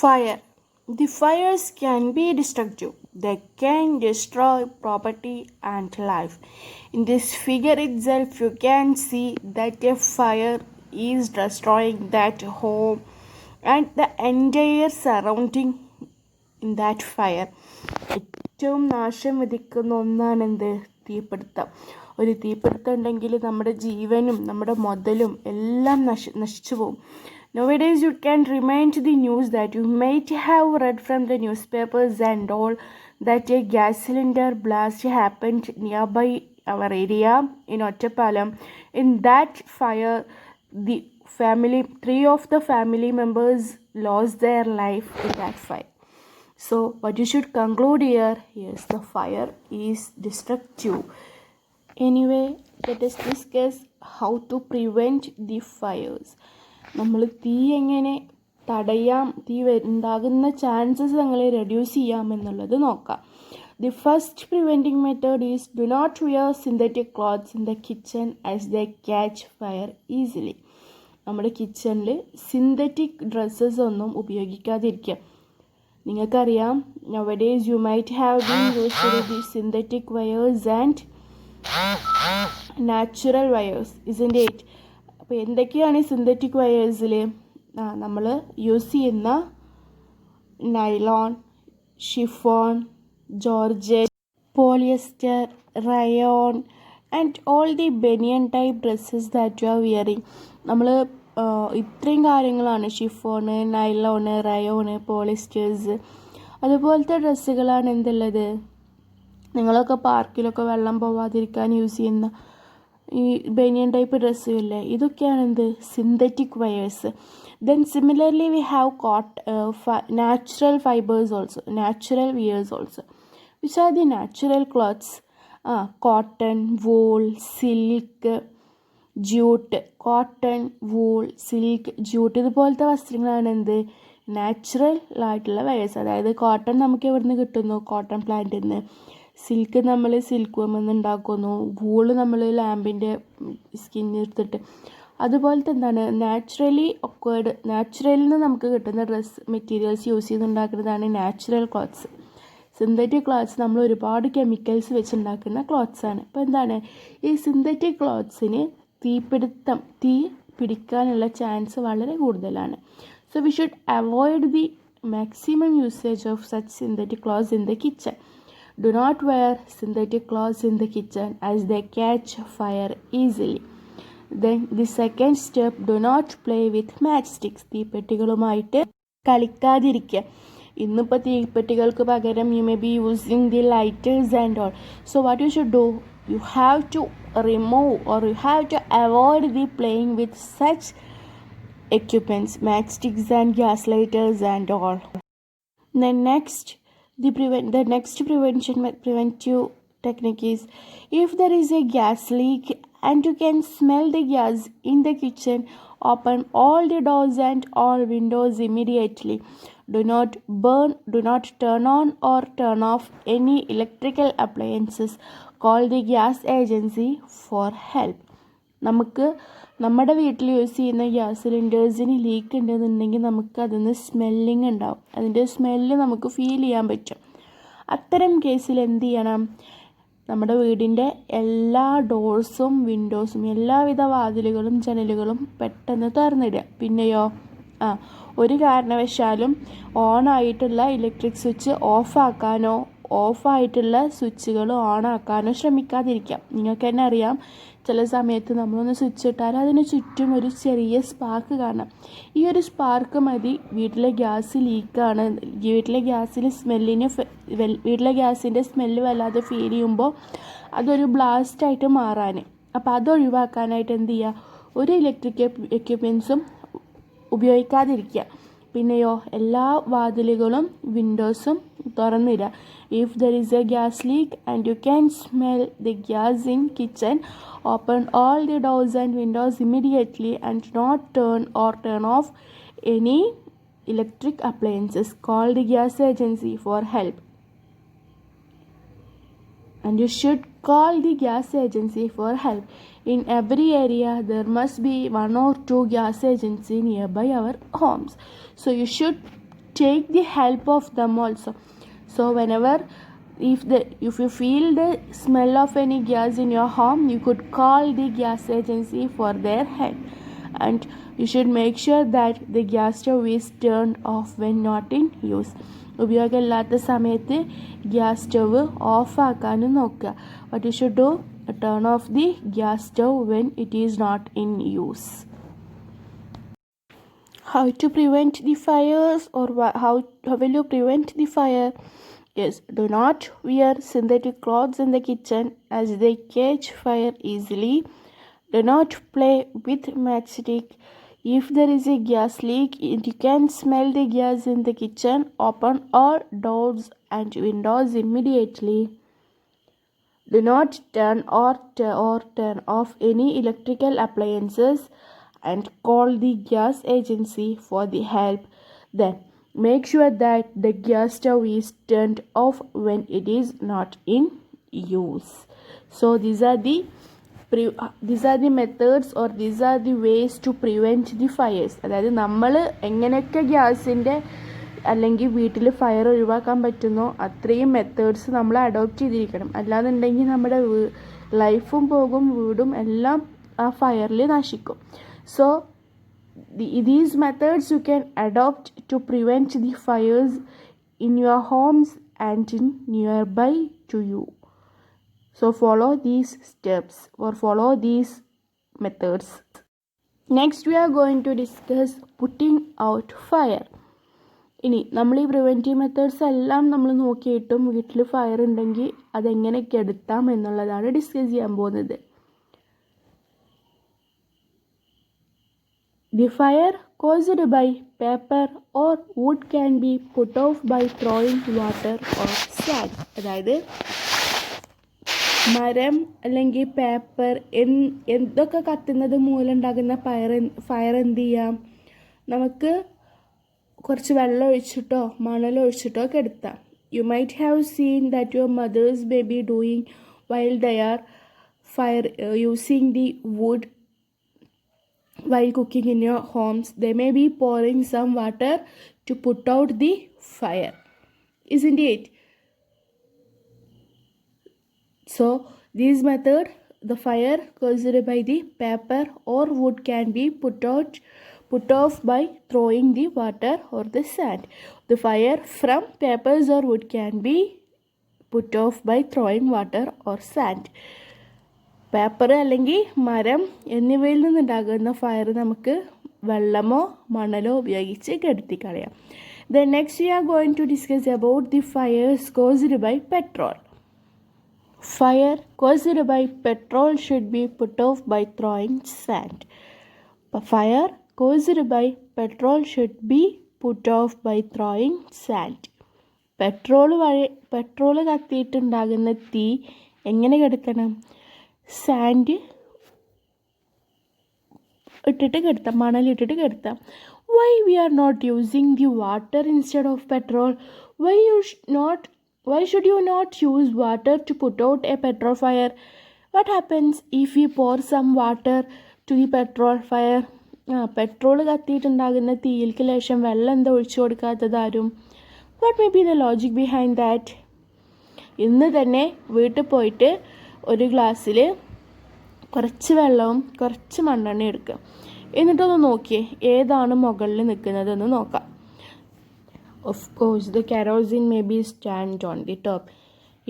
Fire. The fires can be destructive. They can destroy property and life. In this figure itself, you can see that a fire is destroying that home and the entire surrounding in that fire. ഏറ്റവും നാശം വിധിക്കുന്ന ഒന്നാണ് എന്ത്? തീപിടുത്തം. ഒരു തീപിടുത്തം ഉണ്ടെങ്കിൽ നമ്മുടെ ജീവനും നമ്മുടെ മുതലും എല്ലാം നശിച്ചു പോകും. Nowadays you can remind the news that you might have read from the newspapers and all that a gas cylinder blast happened nearby our area in Ottapalam. In that fire, three of the family members lost their life in that fire. So what you should conclude here is the fire is destructive. Anyway, let us discuss how to prevent the fires. നമ്മൾ തീ എങ്ങനെ തടയാം, തീ ഉണ്ടാകുന്ന chances എങ്ങനെ reduce ചെയ്യാം എന്നുള്ളത് നോക്കാം. The first preventing method is do not wear synthetic clothes in the kitchen as the catch fire easily. നമ്മുടെ കിച്ചണിൽ സിന്തറ്റിക് ഡ്രസ്സസ് ഒന്നും ഉപയോഗിക്കാതിരിക്കുക. നിങ്ങൾക്കറിയാം, nowadays you might have been used to the synthetic wires and natural wires, isn't it? അപ്പോൾ എന്തൊക്കെയാണ് ഈ synthetic വയേഴ്സിൽ? നമ്മൾ use ചെയ്യുന്ന nylon, chiffon, georgette, polyester, rayon and all the banian type dresses that you are wearing. നമ്മൾ ഇത്രയും കാര്യങ്ങളാണ്, chiffon, nylon, rayon, പോളിസ്റ്റേഴ്സ്, അതുപോലത്തെ ഡ്രസ്സുകളാണ് എന്തുള്ളത്. നിങ്ങളൊക്കെ പാർക്കിലൊക്കെ വെള്ളം പോവാതിരിക്കാൻ യൂസ് ചെയ്യുന്ന ഈ ബനിയൻ ടൈപ്പ് ഡ്രസ്സുകളില്ലേ, ഇതൊക്കെയാണ് എന്ത്? Synthetic wears. Then similarly we have natural fibres also, natural wears also, which are the natural clothes. Cotton, wool, silk, jute. Cotton, wool, silk, jute ഇതുപോലത്തെ വസ്ത്രങ്ങളാണ് എന്ത്? നാച്ചുറൽ ആയിട്ടുള്ള വയേഴ്സ്. അതായത് കോട്ടൺ നമുക്ക് എവിടെ നിന്ന് കിട്ടുന്നു? കോട്ടൺ പ്ലാന്റിൽ നിന്ന്. സിൽക്ക് നമ്മൾ സിൽക്ക് വൂമെന്ന് ഉണ്ടാക്കുന്നു. വൂള് നമ്മൾ ലാമ്പിൻ്റെ സ്കിൻ എടുത്തിട്ട്. അതുപോലത്തെ എന്താണ്? നാച്ചുറലി ഒക്കേർഡ്, നാച്ചുറലിൽ നിന്ന് നമുക്ക് കിട്ടുന്ന ഡ്രസ്സ് മെറ്റീരിയൽസ് യൂസ് ചെയ്തുണ്ടാക്കുന്നതാണ് നാച്ചുറൽ ക്ലോത്ത്സ്. സിന്തറ്റിക് ക്ലോത്ത്സ് നമ്മൾ ഒരുപാട് കെമിക്കൽസ് വെച്ചുണ്ടാക്കുന്ന ക്ലോത്ത്സാണ്. അപ്പോൾ എന്താണ്? ഈ സിന്തറ്റിക് ക്ലോത്ത്സിന് തീ പിടിക്കാനുള്ള ചാൻസ് വളരെ കൂടുതലാണ്. So we should avoid the maximum usage of such synthetic clothes in the kitchen. Do not wear synthetic clothes in the kitchen as they catch fire easily. Then the second step, do not play with matchsticks. തീപ്പെട്ടികളുമായിട്ട് കളിക്കാതിരിക്കുക. ഇന്നിപ്പോൾ തീപ്പെട്ടികൾക്ക് പകരം you may be using the lighters and all. So what you should do, you have to remove or you have to avoid the playing with such equipments, matchsticks and gas lighters and all. Then next, the next preventive technique is, if there is a gas leak and you can smell the gas in the kitchen, open all the doors and all windows immediately. Do not turn on or turn off any electrical appliances. Call the gas agency for help. നമുക്ക് നമ്മുടെ വീട്ടിൽ use ചെയ്യുന്ന gas സിലിണ്ടേഴ്സിന് leak ഉണ്ടെന്നുണ്ടെങ്കിൽ നമുക്ക് അതിന് smelling ഉണ്ടാവും. അതിൻ്റെ smell നമുക്ക് ഫീൽ ചെയ്യാൻ പറ്റും. അത്തരം കേസിൽ എന്ത് ചെയ്യണം? നമ്മുടെ വീടിൻ്റെ എല്ലാ ഡോർസും വിൻഡോസും എല്ലാവിധ വാതിലുകളും ജനലുകളും പെട്ടെന്ന് തുറന്നിടുക. പിന്നെയോ ഒരു കാരണവശാലും ഓണായിട്ടുള്ള ഇലക്ട്രിക് സ്വിച്ച് ഓഫായിട്ടുള്ള സ്വിച്ചുകൾ ഓണാക്കാനോ ശ്രമിക്കാതിരിക്കാം. നിങ്ങൾക്ക് തന്നെ അറിയാം, ചില സമയത്ത് നമ്മളൊന്ന് സ്വിച്ച് ഇട്ടാൽ അതിന് ചുറ്റും ഒരു ചെറിയ സ്പാർക്ക് കാണാം. ഈ ഒരു സ്പാർക്ക് മതി വീട്ടിലെ ഗ്യാസ് ലീക്കാണ്, വീട്ടിലെ ഗ്യാസിൻ്റെ സ്മെല്ല് വല്ലാതെ ഫീൽ ചെയ്യുമ്പോൾ അതൊരു ബ്ലാസ്റ്റായിട്ട് മാറാൻ. അപ്പോൾ അതൊഴിവാക്കാനായിട്ട് എന്ത് ചെയ്യുക? ഒരു ഇലക്ട്രിക് എക്യുപ്മെൻസും ഉപയോഗിക്കാതിരിക്കുക. പിന്നെയോ എല്ലാ വാതിലുകളും വിൻഡോസും തുറന്നിടുക. If there is a gas leak and you can smell the gas in kitchen, open all the doors and windows immediately and not turn off any electric appliances. Call the gas agency for help. And you should call the gas agency for help. In every area there must be 1 or 2 gas agencies nearby our homes. So you should take the help of them also. So whenever if you feel the smell of any gas in your home, you could call the gas agency for their help. And you should make sure that the gas stove is turned off when not in use. ഉപയോഗമില്ലാത്ത സമയത്ത് gas stove ഓഫാക്കാനും നോക്കുക. What you should do, turn off the gas stove when it is not in use. How to prevent the fires, or how will you prevent the fire? Yes, do not wear synthetic clothes in the kitchen as they catch fire easily. Do not play with matchstick. If there is a gas leak and you can smell the gas in the kitchen, open all doors and windows immediately. Do not turn off any electrical appliances and call the gas agency for the help. Then make sure that the gas stove is turned off when it is not in use. So these are the methods, or these are the ways to prevent the fires. അതായത് നമ്മൾ എങ്ങനെയൊക്കെ ഗ്യാസിൻ്റെ അല്ലെങ്കിൽ വീട്ടിൽ fire ഒഴിവാക്കാൻ പറ്റുന്നോ അത്രയും methods നമ്മൾ adopt ചെയ്തിരിക്കണം. അല്ലാന്നുണ്ടെങ്കിൽ നമ്മുടെ ലൈഫും പോകും, വീടും എല്ലാം ആ ഫയറിൽ നശിക്കും. So these methods you can adopt to prevent the fires in your homes and in nearby to you. So follow these steps or follow these methods. Next we are going to discuss putting out fire. ഇനി നമ്മൾ ഈ preventive methods എല്ലാം നമ്മൾ നോക്കിയിട്ടും വീട്ടിൽ fire ഉണ്ടെങ്കിൽ അതെങ്ങനെ കെടുത്താം എന്നുള്ളതാണ് ഡിസ്കസ് ചെയ്യാൻ പോകുന്നത്. The fire caused by paper or wood can be put off by throwing water or sand. അതായത് മരം അല്ലെങ്കിൽ പേപ്പർ എന്തൊക്കെ കത്തുന്നത് മൂലം ഉണ്ടാകുന്ന ഫയർ എന്ത് ചെയ്യാം, നമുക്ക് കുറച്ച് വെള്ളം ഒഴിച്ചിട്ടോ മണലൊഴിച്ചിട്ടോ കെടുത്താം. You might have seen that your mothers may be doing while they are using the wood while cooking in your homes. They may be pouring some water to put out the fire, isn't it? So this method, the fire caused by the paper or wood can be put off by throwing the water or the sand. The fire from papers or wood can be put off by throwing water or sand. Paper അല്ലെങ്കിൽ മരം എന്നിവയിൽ നിന്നുണ്ടാകുന്ന fire നമുക്ക് വെള്ളമോ മണലോ ഉപയോഗിച്ച് കെടുത്തിക്കളയാം. Then next we are going to discuss about the fires caused by petrol. Fire caused by petrol should be put off by throwing sand. Fire caused by petrol should be put off by throwing sand. Petrol കത്തിയിട്ടുണ്ടാകുന്ന തീ എങ്ങനെ കെടുത്തണം? Sand ഇട്ടിട്ട് കെടുത്താം, മണലിട്ടിട്ട് കെടുത്താം. Why we are not using the water instead of petrol? Why should you not use water to put out a petrol fire? What happens if we pour some water to the petrol fire? Petrol കത്തിയിട്ടുണ്ടാകുന്ന തീയിൽക്ക് ലേശം വെള്ളം എന്താ ഒഴിച്ചു കൊടുക്കാത്തതാരും? What may be the logic behind that? ഇന്ന് തന്നെ വീട്ടിൽ പോയിട്ട് ഒരു ഗ്ലാസ്സിൽ കുറച്ച് വെള്ളവും കുറച്ച് മണ്ണെണ്ണ എടുക്കുക. എന്നിട്ടൊന്ന് നോക്കിയേ ഏതാണ് മുകളിൽ നിൽക്കുന്നതെന്ന് നോക്കാം. Of course, the kerosene may be stand on the top.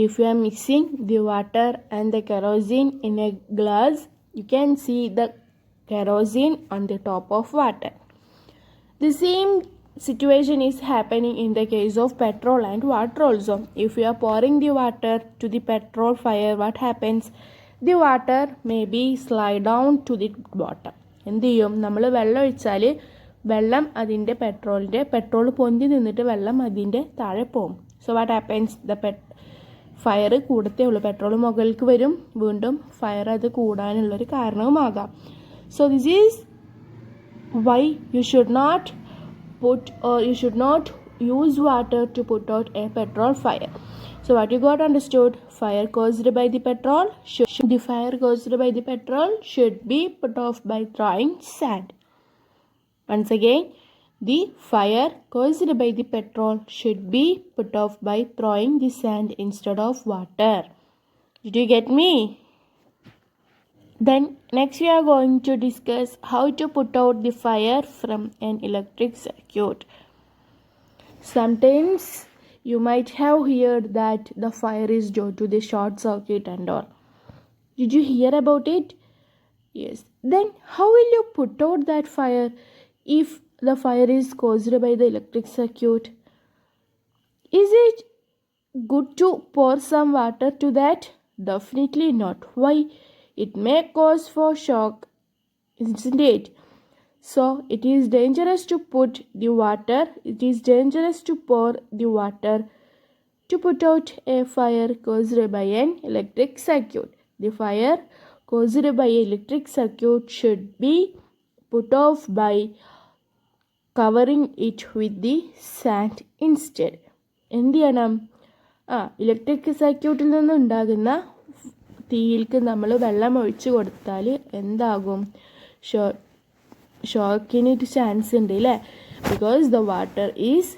If you are mixing the water and the kerosene in a glass, you can see the kerosene on the top of water. The same situation is happening in the case of petrol and water also. If you are pouring the water to the petrol fire, what happens? The water may be slide down to the bottom. എന്ത് ചെയ്യും? നമ്മൾ വെള്ളം ഒഴിച്ചാൽ വെള്ളം അതിൻ്റെ petrol പൊന്തി നിന്നിട്ട് വെള്ളം അതിൻ്റെ താഴെ പോകും. So what happens? ഫയർ കൂടത്തേ ഉള്ളൂ. പെട്രോൾ മുകളിലേക്ക് വരും, വീണ്ടും ഫയർ അത് കൂടാനുള്ളൊരു കാരണവുമാകാം. So this is why you should not use water to put out a petrol fire. So what you got understood? Fire caused by the petrol should be put off by throwing sand. Once again, The fire caused by the petrol should be put off by throwing the sand instead of water. Did you get me? Then next we are going to discuss how to put out the fire from an electric circuit. Sometimes you might have heard that the fire is due to the short circuit and all. Did you hear about it? Yes. Then how will you put out that fire if the fire is caused by the electric circuit? Is it good to pour some water to that? Definitely not. Why? It may cause for shock, isn't it? So it is dangerous to put the water. It is dangerous to pour the water to put out a fire caused by an electric circuit. The fire caused by an electric circuit should be put off by covering it with the sand instead. എന്ത് ചെയ്യണം? Electric സർക്യൂട്ടിൽ നിന്നുണ്ടാകുന്ന തീയിൽക്ക് നമ്മൾ വെള്ളം ഒഴിച്ചു കൊടുത്താൽ എന്താകും? ഷോക്കിന് chance ഉണ്ട് അല്ലേ? Because the water is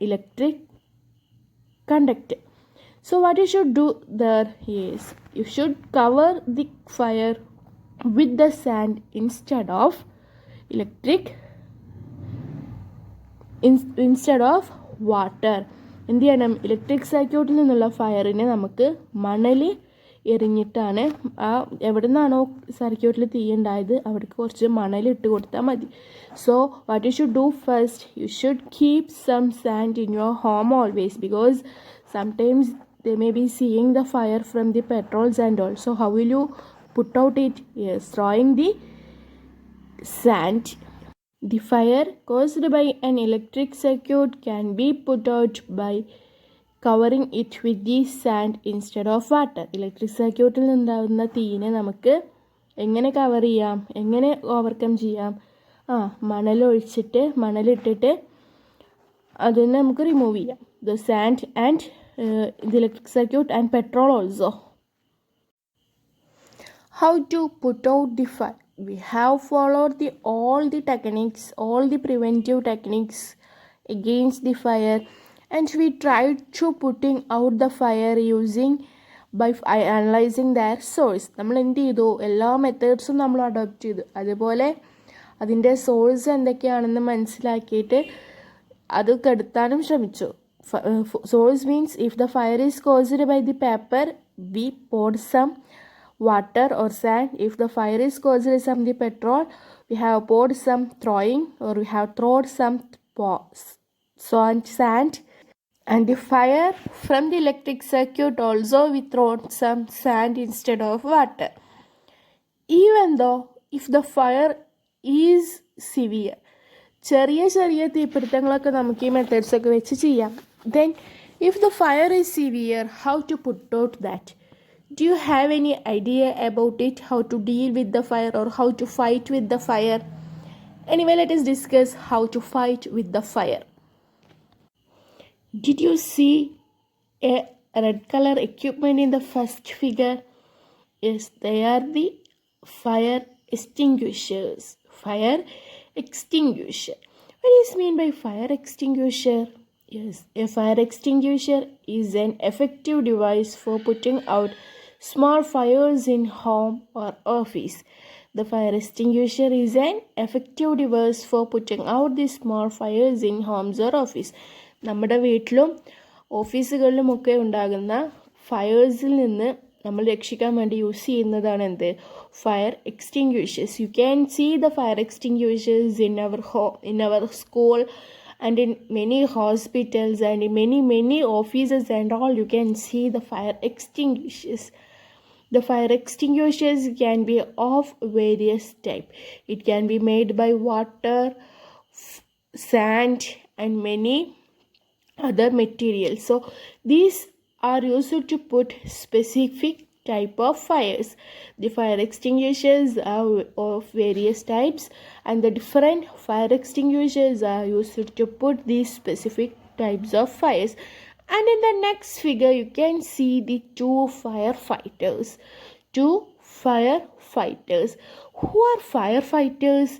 electric conductor. So what you should do there is you should cover the fire with the sand instead of water. എന്ത് ചെയ്യണം? ഇലക്ട്രിക് സർക്യൂട്ടിൽ നിന്നുള്ള ഫയറിനെ നമുക്ക് മണൽ എറിഞ്ഞിട്ടാണ് എവിടെ നിന്നാണോ സർക്യൂട്ടിൽ തീ ഉണ്ടായത് അവിടേക്ക് കുറച്ച് മണൽ ഇട്ട് കൊടുത്താൽ മതി. So what you should do first, you should keep some sand in your home always because sometimes they may be seeing the fire from the petrols and all. So how will you put out it? Yes, throwing the sand. The fire caused by an electric circuit can be put out by covering it with the sand instead of water. Electric സർക്യൂട്ടിൽ ഉണ്ടാകുന്ന തീയിനെ നമുക്ക് എങ്ങനെ cover ചെയ്യാം, എങ്ങനെ overcome ചെയ്യാം? മണലിട്ടിട്ട് അതിനെ നമുക്ക് remove ചെയ്യാം. The sand and the electric circuit and petrol also. How to put out the fire? We have followed all the techniques, all the preventive techniques against the fire, and we tried to putting out the fire using by analyzing their source. നമ്മൾ എന്ത് ചെയ്തു? എല്ലാ മെത്തേഡ്സും നമ്മൾ adopt ചെയ്തു. അതുപോലെ അതിൻ്റെ source എന്തൊക്കെയാണെന്ന് മനസ്സിലാക്കിയിട്ട് അത് കെടുത്താനും ശ്രമിച്ചു. Source means if the fire is caused by the paper, we poured some water or sand. If the fire is caused from the petrol, we have poured some throwing or we have thrown some sand. And the fire from the electric circuit also we thrown some sand instead of water. Even though if the fire is severe, ചെറിയ തീപിടുത്തങ്ങളൊക്കെ നമുക്ക് ഈ മെത്തേഡ്സൊക്കെ വെച്ച് ചെയ്യാം. Then if the fire is severe, how to put out that? Do you have any idea about it, how to deal with the fire or how to fight with the fire? Anyway, let us discuss how to fight with the fire. Did you see a red color equipment in the first figure? Yes, they are the fire extinguishers. Fire extinguisher. What is mean by fire extinguisher? Yes, a fire extinguisher is an effective device for putting out small fires in home or office. The fire extinguisher is an effective device for putting out the small fires in homes or office. നമ്മുടെ വീട്ടിലും ഓഫീസുകളിലും ഒക്കെ ഉണ്ടാകുന്ന ഫയേഴ്സിൽ നിന്ന് നമ്മൾ രക്ഷിക്കാൻ വേണ്ടി use ചെയ്യുന്നതാണ് എന്ത്? Fire extinguishers. You can see the fire extinguishers in our school and in many hospitals and in many offices and all. You can see the fire extinguishers. The fire extinguishers can be of various type. It can be made by water, sand and many other materials. So these are used to put specific type of fires. The fire extinguishers are of various types and the different fire extinguishers are used to put these specific types of fires. And in the next figure you can see the two firefighters. Two firefighters. Who are firefighters?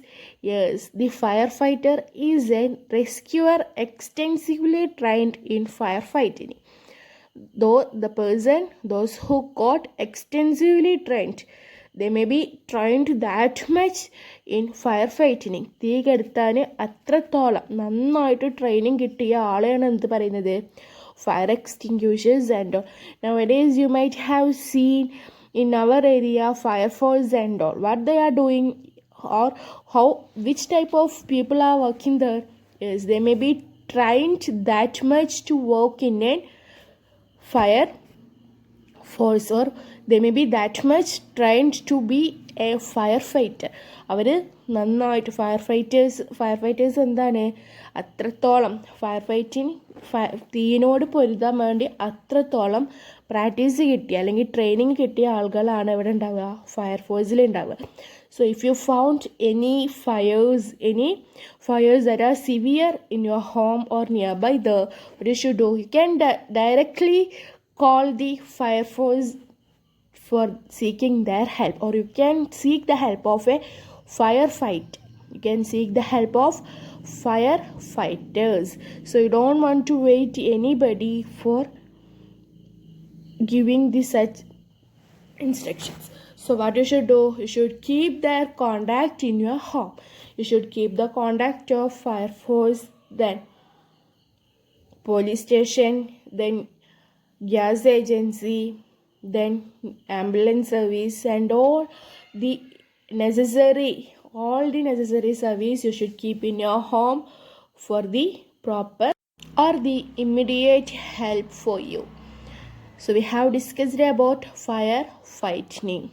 Yes, the firefighter is a rescuer extensively trained in firefighting. Those who got extensively trained, they may be trained that much in firefighting. തീ കെടുത്താൻ അത്രത്തോളം നന്നായിട്ട് training കിട്ടിയ ആളെയാണ് എന്ത് പറയുന്നത്, fire extinguishers and all. Nowadays you might have seen in our area fire force and all, what they are doing or how, which type of people are working there. Yes, they may be trained that much to work in a fire force, or they may be that much trained to be a firefighter. അവർ നന്നായിട്ട് firefighters എന്താണ്, അത്രത്തോളം തീയിനോട് പൊരുതാൻ വേണ്ടി അത്രത്തോളം practice കിട്ടിയ അല്ലെങ്കിൽ training കിട്ടിയ ആളുകളാണ് ഇവിടെ ഉണ്ടാവുക, ഫയർഫോഴ്സിൽ ഉണ്ടാവുക. So if you found any fires that are severe in your home or nearby there, what you should do, you can directly call the fire force for seeking their help, or you can seek the help of a firefight. You can seek the help of firefighters. So you don't want to wait anybody for giving the such instructions. So what you should do, you should keep their contact in your home. You should keep the contact of fire force, then police station, then gas agency, then ambulance service, and all the necessary service you should keep in your home for the proper or the immediate help for you. So we have discussed about fire fighting.